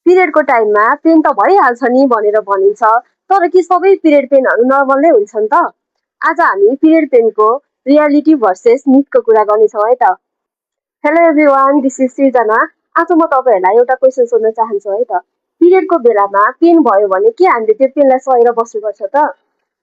पिरियडको टाइममा पेन त भइहाल्छ नि भनेर भनिन्छ, तर के सबै पिरियड पेनहरू नर्मल नै हुन्छन् त? आज हामी पिरियड पेनको रियालिटी भर्सेस मिथको कुरा गर्नेछौँ है त। हेलो एभ्रिवान, दिस इज सृजना। आज म तपाईँहरूलाई एउटा क्वेसन सोध्न चाहन्छु है त। पिरियडको बेलामा पेन भयो भने के हामीले त्यो पेनलाई सहेर बस्नुपर्छ त?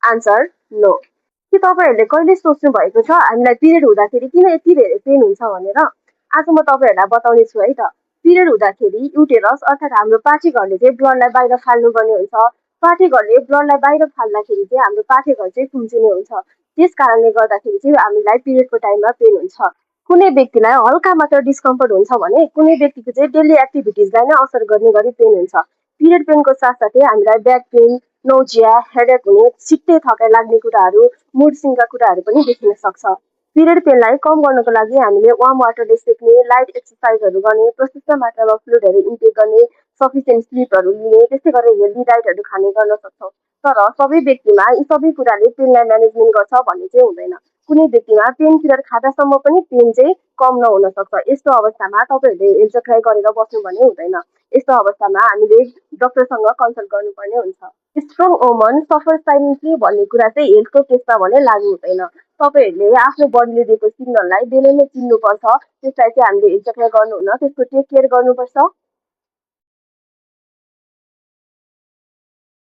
Answer no. के तपाईँहरूले कहिले सोच्नु भएको छ हामीलाई पिरियड हुँदाखेरि किन यति धेरै पेन हुन्छ भनेर? आज म तपाईँहरूलाई बताउने छु है त। पिरियड हुँदाखेरि युटेरस अर्थात् हाम्रो पाठेघरले चाहिँ ब्लडलाई बाहिर फाल्नुपर्ने हुन्छ। पाठेघरले ब्लडलाई बाहिर फाल्दाखेरि चाहिँ हाम्रो पाठेघर चाहिँ कुम्चिने हुन्छ। त्यस कारणले गर्दाखेरि चाहिँ हामीलाई पिरियडको टाइममा पेन हुन्छ। कुनै व्यक्तिलाई हल्का मात्र डिस्कम्फर्ट हुन्छ भने कुनै व्यक्तिको चाहिँ डेली एक्टिभिटिजलाई नै असर गर्ने गरी पेन हुन्छ। पिरियड पेनको साथसाथै हामीलाई ब्याक पेन, नौजिया, हेडेक हुने, छिट्टै थकाइ लाग्ने कुराहरू, मुड स्विङका कुराहरू पनि देखिन सक्छ। पिरियड पेनलाई कम गर्नको लागि हामीले वार्म वाटरले सेक्ने, लाइट एक्सर्साइजहरू गर्ने, प्रशस्त मात्रामा फ्लुइडहरू इन्टेक गर्ने, सफिसियन्ट स्लिपहरू लिने, त्यस्तै गरेर हेल्दी डाइटहरू खाने गर्न सक्छौँ। तर सबै व्यक्तिमा यी सबै कुराले पेनलाई म्यानेजमेन्ट गर्छ भन्ने चाहिँ हुँदैन। कुनै व्यक्तिमा पेन किलर खाँदासम्म पनि पेन चाहिँ कम नहुन सक्छ। यस्तो अवस्थामा तपाईँहरूले हेल्थ ट्राई गरेर बस्नु भन्ने हुँदैन। यस्तो अवस्थामा हामीले डक्टरसँग कन्सल्ट गर्नुपर्ने हुन्छ। स्ट्रङ वुमन सफर साइलेन्टली भन्ने कुरा चाहिँ हेल्थको केसमा भने लागु हुँदैन। तपाईँहरूले आफ्नो बडीले दिएको सिग्नललाई बेलै नै चिन्नुपर्छ। त्यसलाई चाहिँ हामीले हेल्थ ट्राई गर्नुहुन्न, त्यसको टेक केयर गर्नुपर्छ।